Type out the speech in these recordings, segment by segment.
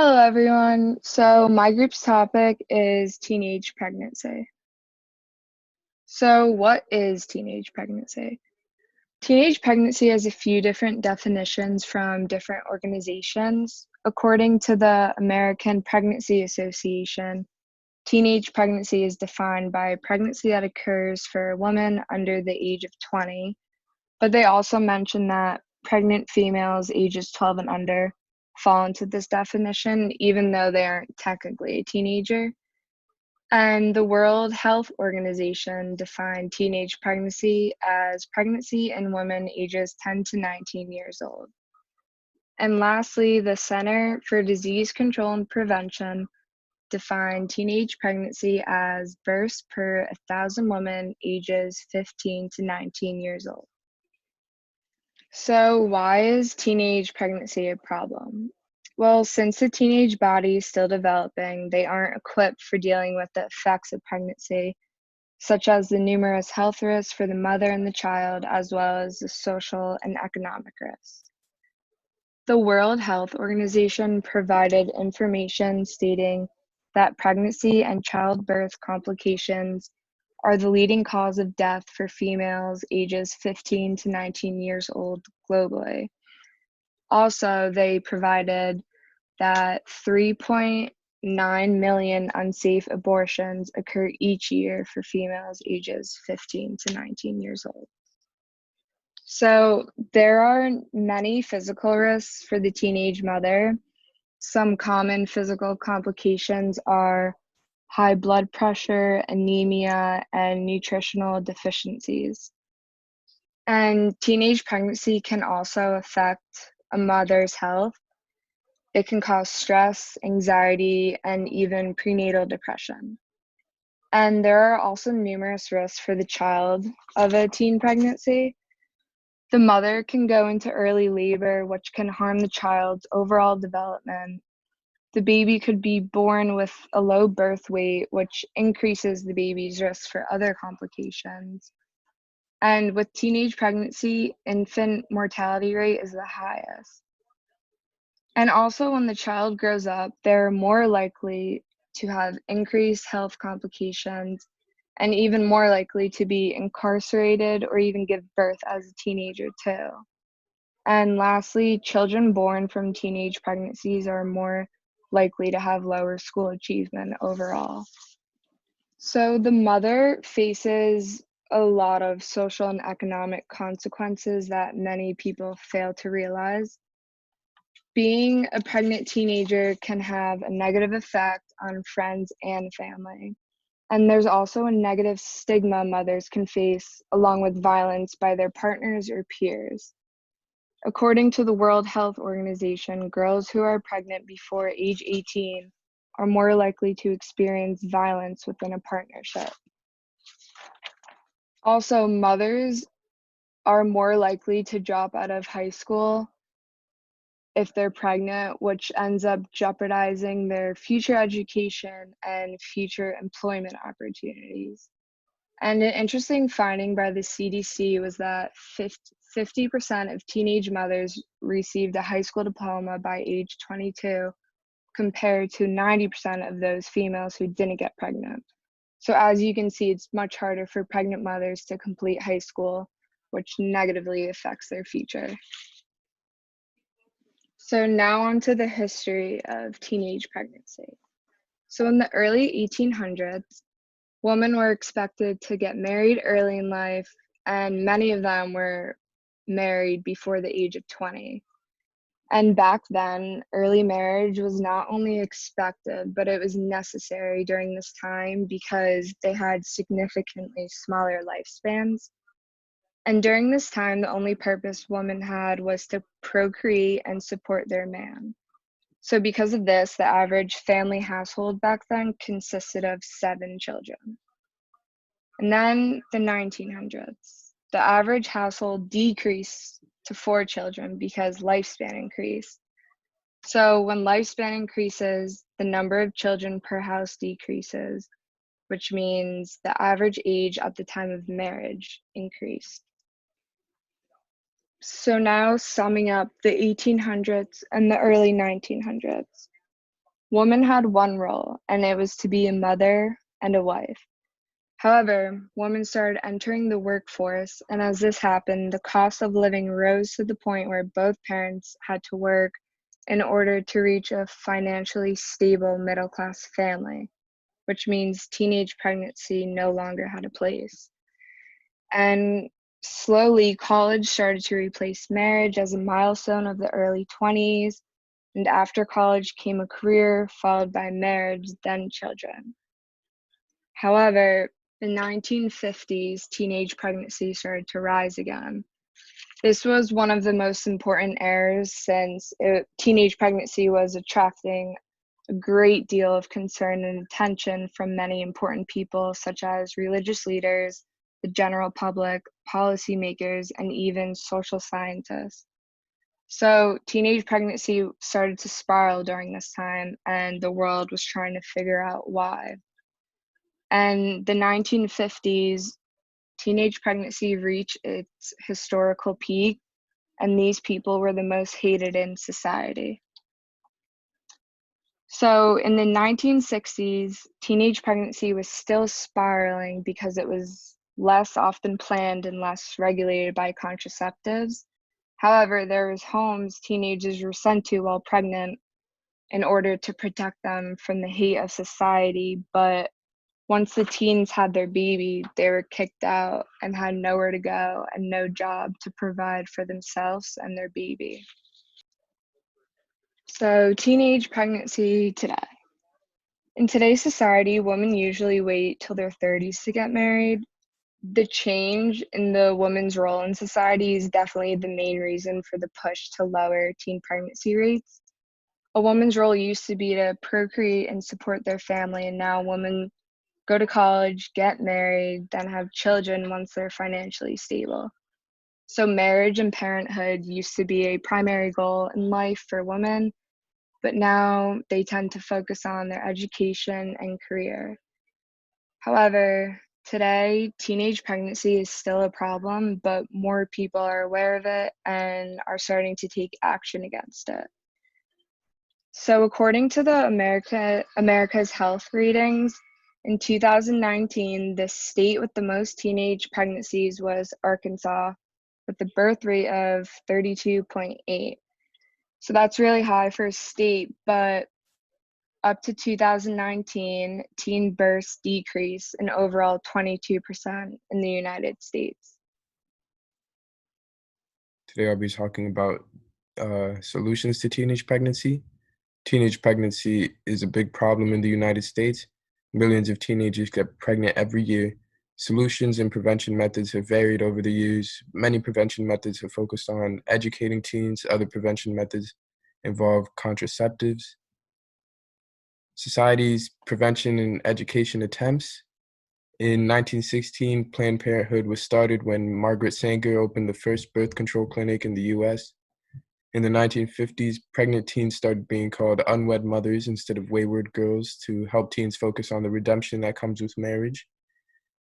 Hello, everyone. So, my group's topic is teenage pregnancy. So, what is teenage pregnancy? Teenage pregnancy has a few different definitions from different organizations. According to the American Pregnancy Association, teenage pregnancy is defined by pregnancy that occurs for a woman under the age of 20, but they also mention that pregnant females ages 12 and under fall into this definition, even though they aren't technically a teenager. And the World Health Organization defined teenage pregnancy as pregnancy in women ages 10 to 19 years old. And lastly, the Center for Disease Control and Prevention defined teenage pregnancy as births per 1,000 women ages 15 to 19 years old. So, why is teenage pregnancy a problem? Well, since the teenage body is still developing, they aren't equipped for dealing with the effects of pregnancy, such as the numerous health risks for the mother and the child, as well as the social and economic risks. The World Health Organization provided information stating that pregnancy and childbirth complications are the leading cause of death for females ages 15 to 19 years old globally. Also, they provided that 3.9 million unsafe abortions occur each year for females ages 15 to 19 years old. So, there are many physical risks for the teenage mother. Some common physical complications are high blood pressure, anemia, and nutritional deficiencies. And teenage pregnancy can also affect a mother's health. It can cause stress, anxiety, and even prenatal depression. And there are also numerous risks for the child of a teen pregnancy. The mother can go into early labor, which can harm the child's overall development. The baby could be born with a low birth weight, which increases the baby's risk for other complications. And with teenage pregnancy, infant mortality rate is the highest. And also, when the child grows up, they're more likely to have increased health complications and even more likely to be incarcerated or even give birth as a teenager, too. And lastly, children born from teenage pregnancies are more likely to have lower school achievement overall. So the mother faces a lot of social and economic consequences that many people fail to realize. Being a pregnant teenager can have a negative effect on friends and family. And there's also a negative stigma mothers can face, along with violence by their partners or peers. According to the World Health Organization, girls who are pregnant before age 18 are more likely to experience violence within a partnership. Also, mothers are more likely to drop out of high school if they're pregnant, which ends up jeopardizing their future education and future employment opportunities. And an interesting finding by the CDC was that 50% of teenage mothers received a high school diploma by age 22, compared to 90% of those females who didn't get pregnant. So, as you can see, it's much harder for pregnant mothers to complete high school, which negatively affects their future. So, now on to the history of teenage pregnancy. So, in the early 1800s, women were expected to get married early in life, and many of them were married before the age of 20. And back then, early marriage was not only expected, but it was necessary during this time because they had significantly smaller lifespans. And during this time, the only purpose women had was to procreate and support their man. So, because of this, the average family household back then consisted of 7 children. And then the 1900s, the average household decreased to 4 children because lifespan increased. So when lifespan increases, the number of children per house decreases, which means the average age at the time of marriage increased. So now summing up the 1800s and the early 1900s. Women had one role, and it was to be a mother and a wife. However, women started entering the workforce, and as this happened, the cost of living rose to the point where both parents had to work in order to reach a financially stable middle class family, which means teenage pregnancy no longer had a place. And slowly, college started to replace marriage as a milestone of the early 20s, and after college came a career followed by marriage, then children. However, in 1950s, teenage pregnancy started to rise again. This was one of the most important eras since teenage pregnancy was attracting a great deal of concern and attention from many important people, such as religious leaders, the general public, policymakers, and even social scientists. So, teenage pregnancy started to spiral during this time, and the world was trying to figure out why. And the 1950s, teenage pregnancy reached its historical peak, and these people were the most hated in society. So in the 1960s, teenage pregnancy was still spiraling because it was less often planned and less regulated by contraceptives. However, there was homes teenagers were sent to while pregnant in order to protect them from the hate of society. But once the teens had their baby, they were kicked out and had nowhere to go and no job to provide for themselves and their baby. So, teenage pregnancy today. In today's society, women usually wait till their 30s to get married. The change in the woman's role in society is definitely the main reason for the push to lower teen pregnancy rates. A woman's role used to be to procreate and support their family, and now women go to college, get married, then have children once they're financially stable. So, marriage and parenthood used to be a primary goal in life for women, but now they tend to focus on their education and career. However, today, teenage pregnancy is still a problem, but more people are aware of it and are starting to take action against it. So, according to the America's Health ratings, in 2019, the state with the most teenage pregnancies was Arkansas, with a birth rate of 32.8. So that's really high for a state, but up to 2019, teen births decreased an overall 22% in the United States. Today I'll be talking about solutions to teenage pregnancy. Teenage pregnancy is a big problem in the United States. Millions of teenagers get pregnant every year. Solutions and prevention methods have varied over the years. Many prevention methods have focused on educating teens. Other prevention methods involve contraceptives. Society's prevention and education attempts. In 1916, Planned Parenthood was started when Margaret Sanger opened the first birth control clinic in the US. In the 1950s, pregnant teens started being called unwed mothers instead of wayward girls to help teens focus on the redemption that comes with marriage.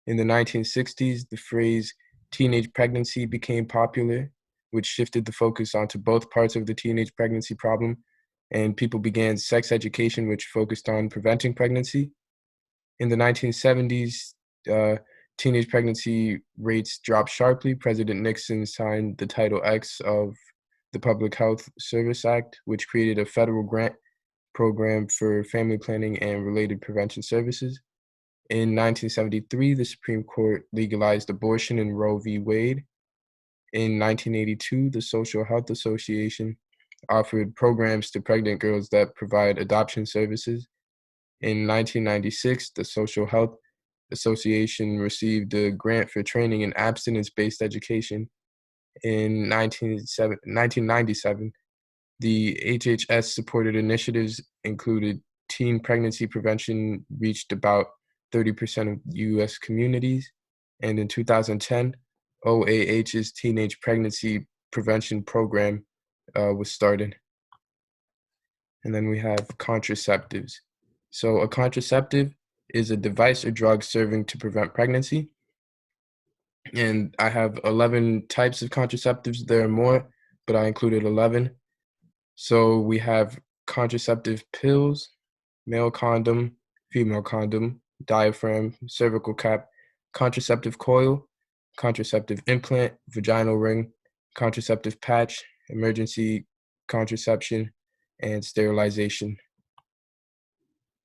In the 1960s, the phrase teenage pregnancy became popular, which shifted the focus onto both parts of the teenage pregnancy problem, and people began sex education, which focused on preventing pregnancy. In the 1970s, teenage pregnancy rates dropped sharply. President Nixon signed the Title X of the Public Health Service Act, which created a federal grant program for family planning and related prevention services. In 1973, the Supreme Court legalized abortion in Roe v. Wade. In 1982, the Social Health Association offered programs to pregnant girls that provide adoption services. In 1996, the Social Health Association received a grant for training in abstinence-based education. In 1997, the HHS-supported initiatives included teen pregnancy prevention reached about 30% of U.S. communities. And in 2010, OAH's Teenage Pregnancy Prevention Program was started. And then we have contraceptives. So a contraceptive is a device or drug serving to prevent pregnancy. And I have 11 types of contraceptives. There are more, but I included 11. So we have contraceptive pills, male condom, female condom, diaphragm, cervical cap, contraceptive coil, contraceptive implant, vaginal ring, contraceptive patch, emergency contraception, and sterilization.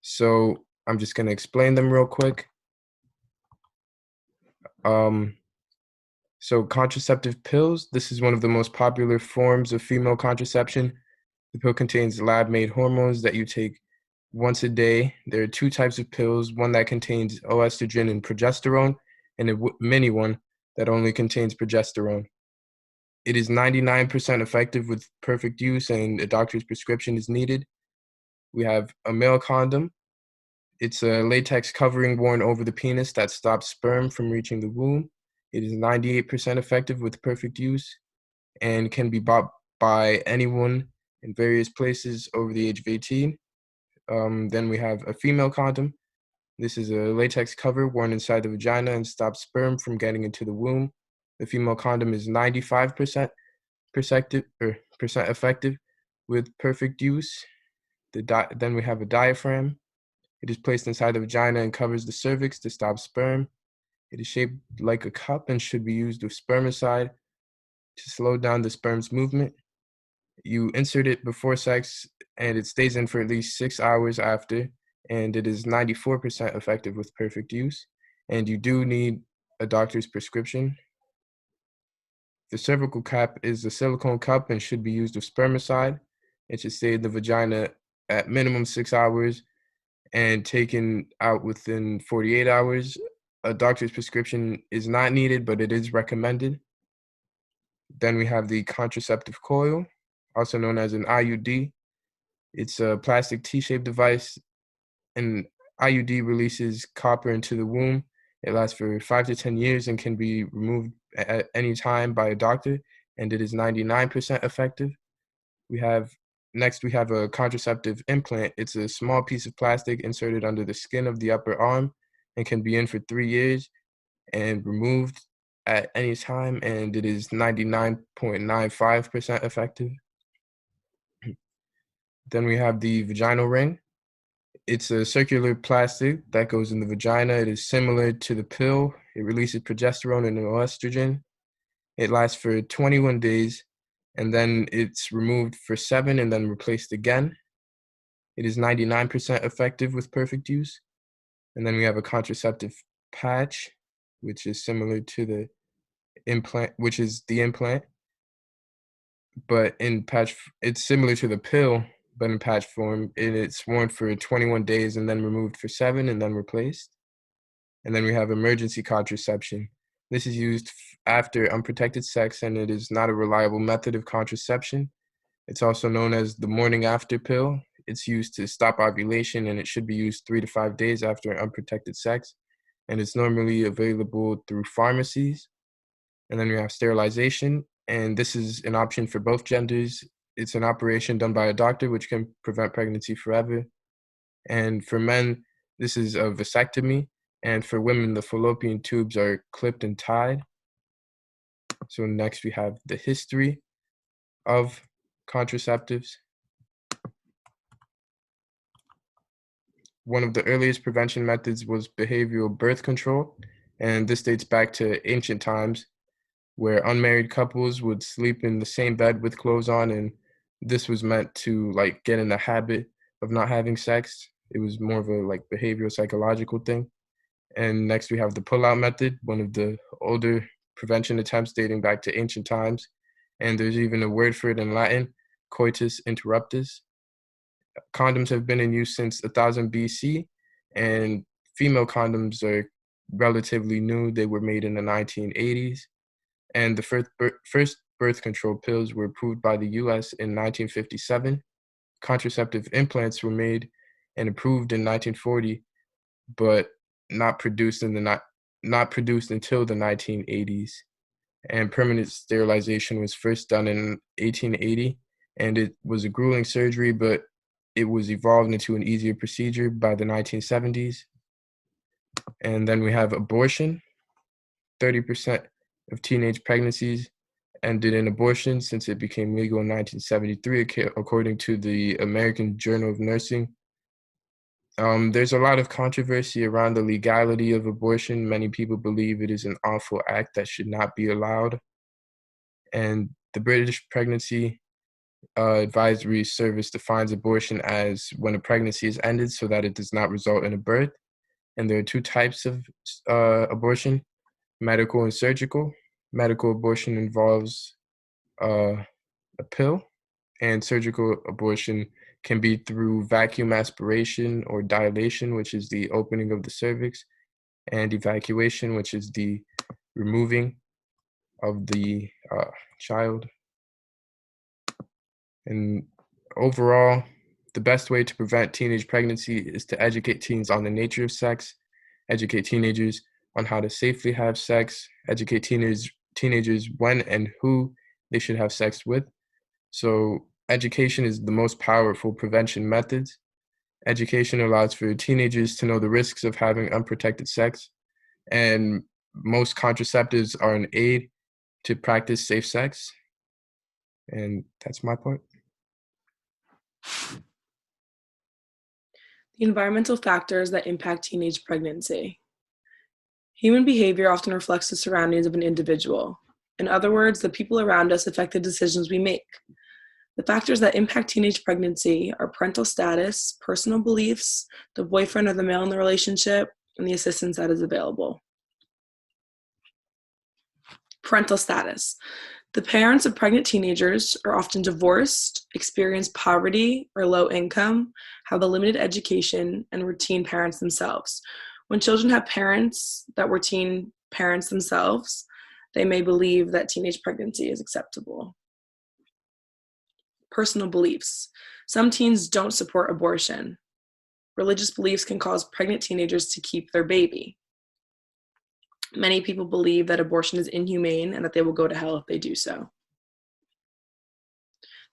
So I'm just going to explain them real quick. So contraceptive pills, this is one of the most popular forms of female contraception. The pill contains lab-made hormones that you take once a day. There are two types of pills, one that contains oestrogen and progesterone, and a mini one that only contains progesterone. It is 99% effective with perfect use, and a doctor's prescription is needed. We have a male condom. It's a latex covering worn over the penis that stops sperm from reaching the womb. It is 98% effective with perfect use and can be bought by anyone in various places over the age of 18. Then we have a female condom. This is a latex cover worn inside the vagina and stops sperm from getting into the womb. The female condom is 95% effective with perfect use. Then we have a diaphragm. It is placed inside the vagina and covers the cervix to stop sperm. It is shaped like a cup and should be used with spermicide to slow down the sperm's movement. You insert it before sex and it stays in for at least 6 hours after, and it is 94% effective with perfect use. And you do need a doctor's prescription. The cervical cap is a silicone cup and should be used with spermicide. It should stay in the vagina at minimum 6 hours and taken out within 48 hours. A doctor's prescription is not needed, but it is recommended. Then we have the contraceptive coil, also known as an IUD. It's a plastic T-shaped device. An IUD releases copper into the womb. It lasts for 5 to 10 years and can be removed at any time by a doctor, and it is 99% effective. Next, we have a contraceptive implant. It's a small piece of plastic inserted under the skin of the upper arm and can be in for 3 years and removed at any time, and it is 99.95% effective. Then we have the vaginal ring. It's a circular plastic that goes in the vagina. It is similar to the pill. It releases progesterone and estrogen. It lasts for 21 days, and then it's removed for 7 and then replaced again. It is 99% effective with perfect use. And then we have a contraceptive patch, which is similar to the implant, but in patch, it's similar to the pill, but in patch form. It's worn for 21 days and then removed for 7 and then replaced. And then we have emergency contraception. This is used after unprotected sex, and it is not a reliable method of contraception. It's also known as the morning after pill. It's used to stop ovulation, and it should be used 3 to 5 days after unprotected sex. And it's normally available through pharmacies. And then we have sterilization, and this is an option for both genders. It's an operation done by a doctor, which can prevent pregnancy forever. And for men, this is a vasectomy. And for women, the fallopian tubes are clipped and tied. So next we have the history of contraceptives. One of the earliest prevention methods was behavioral birth control, and this dates back to ancient times where unmarried couples would sleep in the same bed with clothes on, and this was meant to like get in the habit of not having sex. It was more of a like behavioral psychological thing. And next we have the pull-out method, one of the older prevention attempts dating back to ancient times. And there's even a word for it in Latin, coitus interruptus. Condoms have been in use since 1000 BC, and female condoms are relatively new. They were made in the 1980s. And the first birth control pills were approved by the US in 1957. Contraceptive implants were made and approved in 1940, but not produced until the 1980s. And permanent sterilization was first done in 1880, and it was a grueling surgery, but it was evolved into an easier procedure by the 1970s. And then we have abortion. 30% of teenage pregnancies ended in abortion since it became legal in 1973, according to the American Journal of Nursing. There's a lot of controversy around the legality of abortion. Many people believe it is an awful act that should not be allowed. And the British Pregnancy Advisory Service defines abortion as when a pregnancy is ended so that it does not result in a birth. And there are two types of abortion: medical and surgical. Medical abortion involves a pill, and surgical abortion can be through vacuum aspiration or dilation, which is the opening of the cervix, and evacuation, which is the removing of the child. And overall, the best way to prevent teenage pregnancy is to educate teens on the nature of sex, educate teenagers on how to safely have sex, educate teenagers when and who they should have sex with. So education is the most powerful prevention methods. Education allows for teenagers to know the risks of having unprotected sex, and most contraceptives are an aid to practice safe sex. And that's my part. The environmental factors that impact teenage pregnancy. Human behavior often reflects the surroundings of an individual. In other words, the people around us affect the decisions we make. The factors that impact teenage pregnancy are parental status, personal beliefs, the boyfriend or the male in the relationship, and the assistance that is available. Parental status. The parents of pregnant teenagers are often divorced, experience poverty or low income, have a limited education, and were teen parents themselves. When children have parents that were teen parents themselves, they may believe that teenage pregnancy is acceptable. Personal beliefs. Some teens don't support abortion. Religious beliefs can cause pregnant teenagers to keep their baby. Many people believe that abortion is inhumane and that they will go to hell if they do so.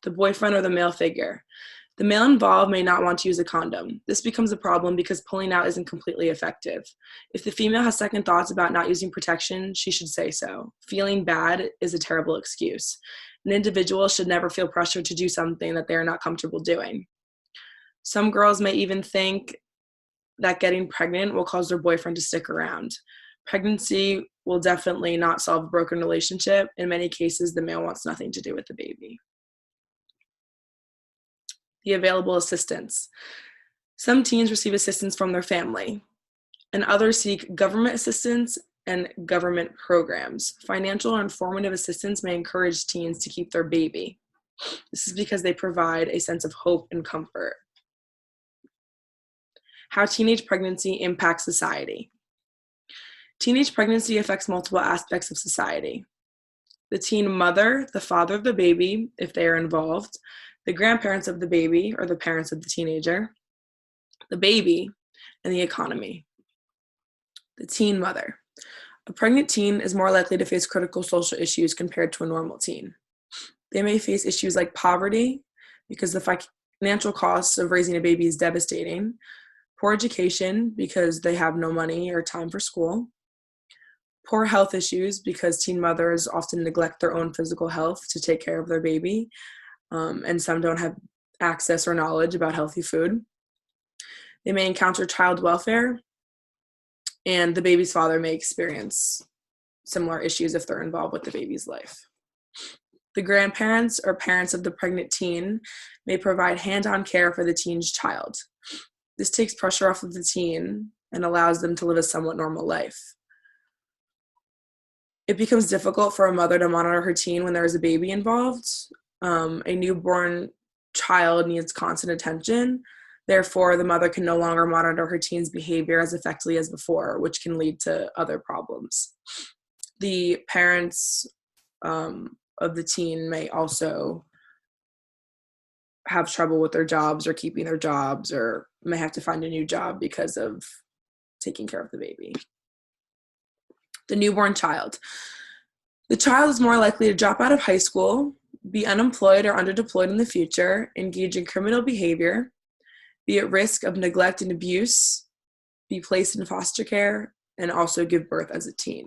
The boyfriend or the male figure. The male involved may not want to use a condom. This becomes a problem because pulling out isn't completely effective. If the female has second thoughts about not using protection, she should say so. Feeling bad is a terrible excuse. An individual should never feel pressured to do something that they are not comfortable doing. Some girls may even think that getting pregnant will cause their boyfriend to stick around. Pregnancy will definitely not solve a broken relationship. In many cases, the male wants nothing to do with the baby. The available assistance. Some teens receive assistance from their family, and others seek government assistance and government programs. Financial or informative assistance may encourage teens to keep their baby. This is because they provide a sense of hope and comfort. How teenage pregnancy impacts society. Teenage pregnancy affects multiple aspects of society. The teen mother, the father of the baby, if they are involved, the grandparents of the baby or the parents of the teenager, the baby, and the economy. The teen mother. A pregnant teen is more likely to face critical social issues compared to a normal teen. They may face issues like poverty, because the financial costs of raising a baby is devastating, poor education, because they have no money or time for school, poor health issues, because teen mothers often neglect their own physical health to take care of their baby, and some don't have access or knowledge about healthy food. They may encounter child welfare, and the baby's father may experience similar issues if they're involved with the baby's life. The grandparents or parents of the pregnant teen may provide hand-on care for the teen's child. This takes pressure off of the teen and allows them to live a somewhat normal life. It becomes difficult for a mother to monitor her teen when there is a baby involved. A newborn child needs constant attention. Therefore, the mother can no longer monitor her teen's behavior as effectively as before, which can lead to other problems. The parents of the teen may also have trouble with their jobs or keeping their jobs, or may have to find a new job because of taking care of the baby. The newborn child. The child is more likely to drop out of high school, be unemployed or underdeployed in the future, engage in criminal behavior, be at risk of neglect and abuse, be placed in foster care, and also give birth as a teen.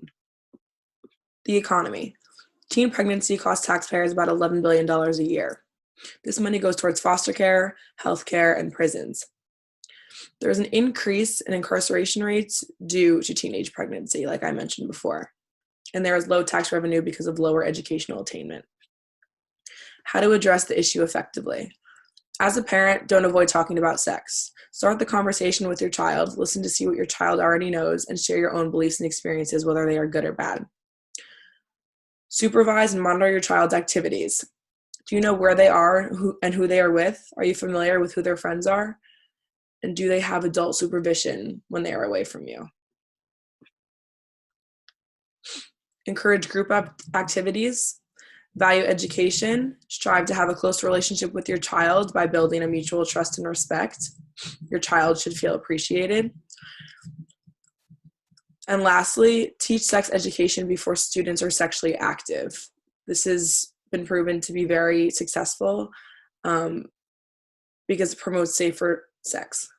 The economy. Teen pregnancy costs taxpayers about $11 billion a year. This money goes towards foster care, health care, and prisons. There's an increase in incarceration rates due to teenage pregnancy, like I mentioned before. And there is low tax revenue because of lower educational attainment. How to address the issue effectively. As a parent, don't avoid talking about sex. Start the conversation with your child, listen to see what your child already knows, and share your own beliefs and experiences, whether they are good or bad. Supervise and monitor your child's activities. Do you know where they are and who they are with? Are you familiar with who their friends are? And do they have adult supervision when they are away from you? Encourage group activities. Value education. Strive to have a close relationship with your child by building a mutual trust and respect. Your child should feel appreciated. And lastly, teach sex education before students are sexually active. This has been proven to be very successful because it promotes safer sex.